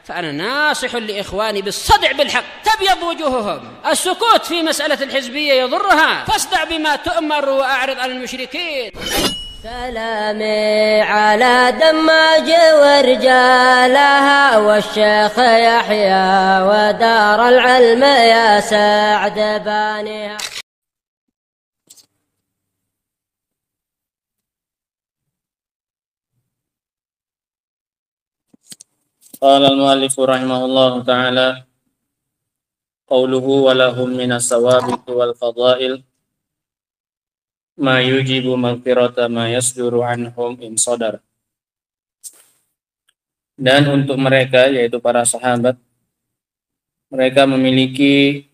فأنا ناصح لإخواني بالصدع بالحق تبيض وجوههم. السكوت في مسألة الحزبية يضرها، فاصدع بما تؤمر وأعرض عن المشركين. سلامي على دماج ورجالها والشيخ يحيى ودار العلم يا سعد بانيها. قال المؤلف رحمه الله تعالى قوله ولهم من الثوابت والفضائل ما يجب مغفرة ما يصدر عنهم in sadar. Dan untuk mereka, yaitu para sahabat, mereka memiliki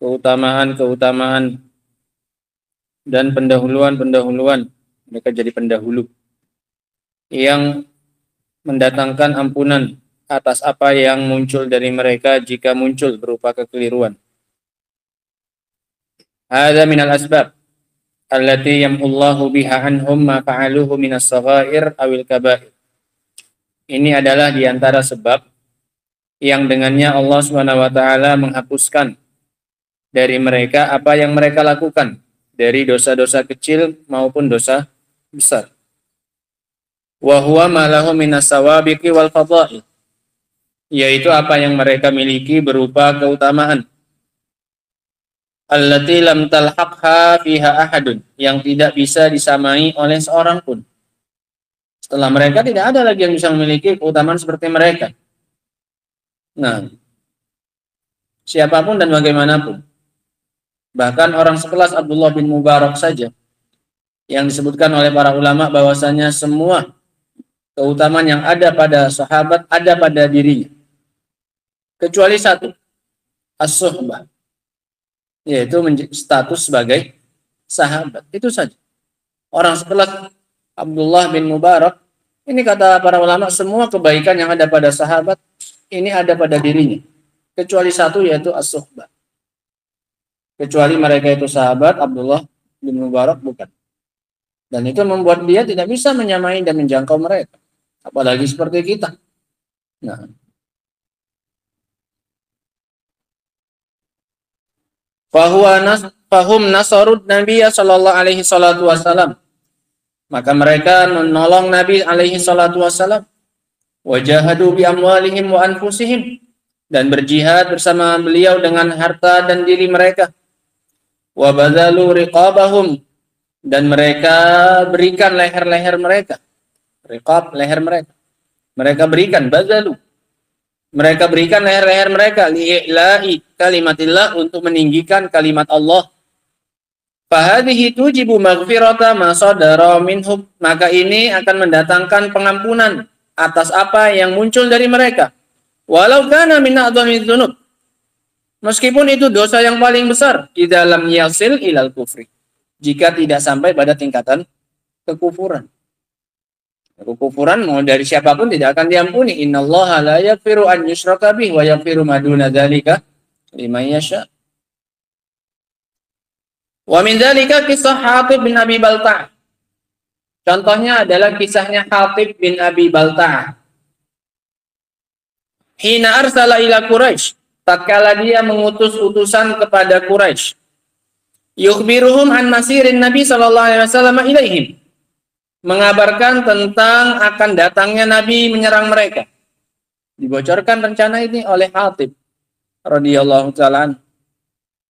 keutamaan-keutamaan dan pendahuluan-pendahuluan. Mereka jadi pendahulu yang mendatangkan ampunan atas apa yang muncul dari mereka jika muncul berupa kekeliruan. Hadza minal asbab allati yamhullahu biha anhum ma fa'aluhu minas saghair awil kaba'ir. Ini adalah di antara sebab yang dengannya Allah Subhanahu wa taala menghapuskan dari mereka apa yang mereka lakukan dari dosa-dosa kecil maupun dosa besar. Wa huwa ma lahu minas sawabiqi wal fadha'il, yaitu apa yang mereka miliki berupa keutamaan allati lam talhaqha fiha ahadun, yang tidak bisa disamai oleh seorang pun. Setelah mereka tidak ada lagi yang bisa memiliki keutamaan seperti mereka. Nah, siapapun dan bagaimanapun, bahkan orang sekelas Abdullah bin Mubarak saja yang disebutkan oleh para ulama bahwasanya semua keutamaan yang ada pada sahabat ada pada dirinya, kecuali satu, as-suhbah, yaitu status sebagai sahabat. Itu saja. Orang sekelas Abdullah bin Mubarak, ini kata para ulama, semua kebaikan yang ada pada sahabat ini ada pada dirinya, kecuali satu, yaitu as-suhbah. Kecuali mereka itu sahabat, Abdullah bin Mubarak bukan. Dan itu membuat dia tidak bisa menyamai dan menjangkau mereka, apalagi seperti kita. Nah, fahum nasarud Nabi sallallahu alaihi salatu wasallam, maka mereka menolong Nabi alaihi salatu wasallam, wajahadu bi amwalihim wa anfusihim, dan berjihad bersama beliau dengan harta dan diri mereka, wa badzalu riqabahum, dan mereka berikan leher-leher mereka. Riqab, leher mereka. Mereka berikan, bazalu. Mereka berikan leher-leher mereka li'i'la'i kalimatillah, untuk meninggikan kalimat Allah. Fahadhihi tujibu maghfirata ma sadara minhum, maka ini akan mendatangkan pengampunan atas apa yang muncul dari mereka. Walau kana min a'dhamidz dzunub, meskipun itu dosa yang paling besar, idza lam yasil ilal kufri, jika tidak sampai pada tingkatan kekufuran. Kekufuran mau dari siapapun tidak akan diampuni. Innallaha la yaghfiru an yushraka bihi wa yaghfiru ma duna dzalika liman yasha. Wa min dzalika kisah Hatib bin Abi Balta'ah. Contohnya adalah kisahnya Hatib bin Abi Balta'ah. Hina arsala ila Quraisy, tatkala dia mengutus utusan kepada Quraisy. Yukhbiruhum an masirin Nabi sallallahu alaihi wasallam ilaihim, mengabarkan tentang akan datangnya Nabi menyerang mereka. Dibocorkan rencana ini oleh Hatib radhiyallahu ta'ala.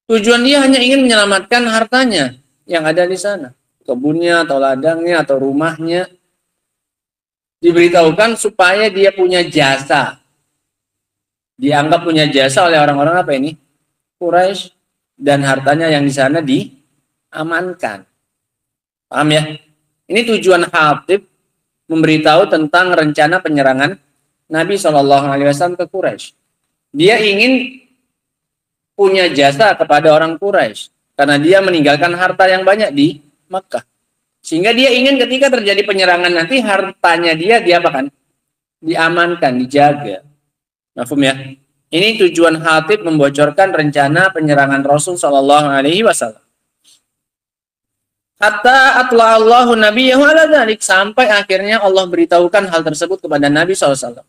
Tujuan dia hanya ingin menyelamatkan hartanya yang ada di sana, kebunnya atau ladangnya atau rumahnya. Diberitahukan supaya dia punya jasa, dianggap punya jasa oleh orang-orang apa ini? Quraisy, dan hartanya yang di sana diamankan. Paham ya? Ini tujuan Hatib memberitahu tentang rencana penyerangan Nabi SAW ke Quraisy. Dia ingin punya jasa kepada orang Quraisy karena dia meninggalkan harta yang banyak di Makkah. Sehingga dia ingin ketika terjadi penyerangan nanti hartanya dia diapakan? Diamankan, dijaga. Mafhum ya? Ini tujuan Hatib membocorkan rencana penyerangan Rasul SAW. Hatta atla Allahu nabiyahu ala dzalik, sampai akhirnya Allah beritahukan hal tersebut kepada Nabi SAW.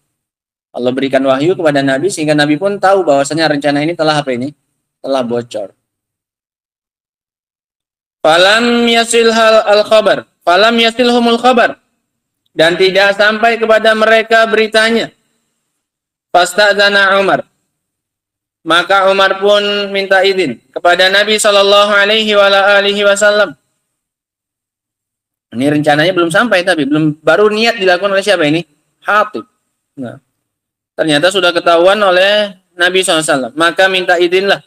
Allah berikan wahyu kepada Nabi sehingga Nabi pun tahu bahwasanya rencana ini telah apa ini? Telah bocor. Falam yasilhal al-khabar. Falam yasilhumul khabar. Dan tidak sampai kepada mereka beritanya. Fasta'dzana Umar. Maka Umar pun minta izin kepada Nabi sallallahu alaihi wasallam. Ini rencananya belum sampai tapi baru niat dilakukan oleh siapa ini? Hatib. Nah, ternyata sudah ketahuan oleh Nabi SAW. Maka minta izinlah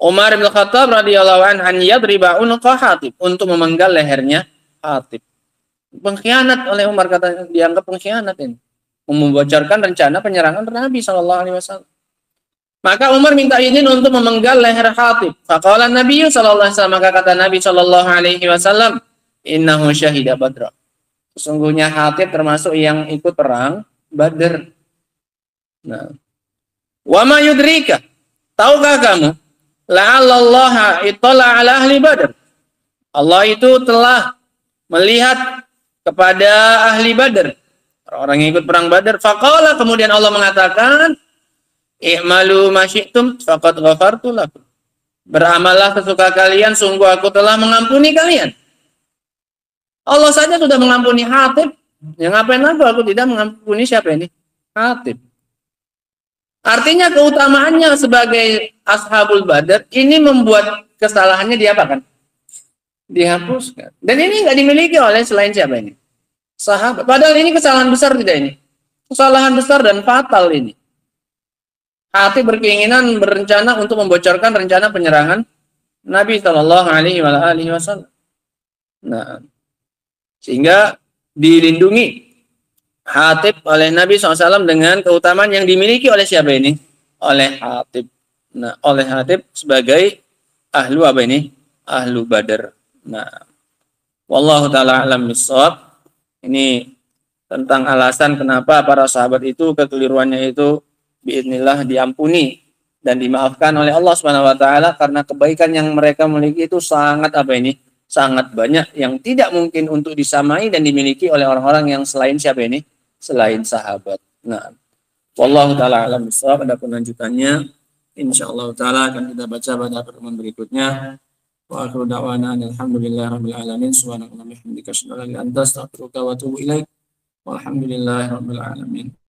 Umar bin Khattab radhiyallahu anhu an yadriba unqa Hatib untuk memenggal lehernya Hatib. Pengkhianat oleh Umar, kata dianggap pengkhianat ini. Membocorkan rencana penyerangan Nabi SAW. Maka Umar minta izin untuk memenggal leher Hatib. Faqala Nabi sallallahu alaihi wasallam, maka kata Nabi sallallahu alaihi wasallam, innahu syahida Badra. Sesungguhnya Hatib termasuk yang ikut perang Badr. Nah, wa ma yudrika? Tahukah kamu? La'allallaha ittala ala ahli Badr. Allah itu telah melihat kepada ahli Badr, orang yang ikut perang Badr. Faqala, kemudian Allah mengatakan, i'malu ma syi'tum faqad ghafartu lakum. Beramallah sesuka kalian, sungguh aku telah mengampuni kalian. Allah saja sudah mengampuni Hatib. Yang ngapain aku tidak mengampuni siapa ini? Hatib. Artinya keutamaannya sebagai ashabul Badr ini membuat kesalahannya diapakan? Dihapuskan. Dan ini nggak dimiliki oleh selain siapa ini? Sahabat. Padahal ini kesalahan besar tidak ini? Kesalahan besar dan fatal ini. Hatib berkeinginan berencana untuk membocorkan rencana penyerangan Nabi Shallallahu Alaihi Wasallam. Nah, sehingga dilindungi Hatib oleh Nabi SAW dengan keutamaan yang dimiliki oleh siapa ini? Oleh Hatib. Nah, oleh Hatib sebagai ahlu apa ini? Ahlu Badar. Nah, wallahu taala alam bissawab. Ini tentang alasan kenapa para sahabat itu kekeliruannya itu biidznillah diampuni dan dimaafkan oleh Allah Subhanahu wa taala karena kebaikan yang mereka miliki itu sangat apa ini? Sangat banyak yang tidak mungkin untuk disamai dan dimiliki oleh orang-orang yang selain siapa ini? Selain sahabat. Nah, wallahu taala alam bissawab. Adapun lanjutannya insyaallah taala akan kita baca pada pertemuan berikutnya. Wa akhiru da'wana alhamdulillahirabbil alamin. Subhanakallahumma wa bihamdika asyhadu an la ilaha illa anta astaghfiruka wa atubu ilaik. Walhamdulillahirabbil alamin.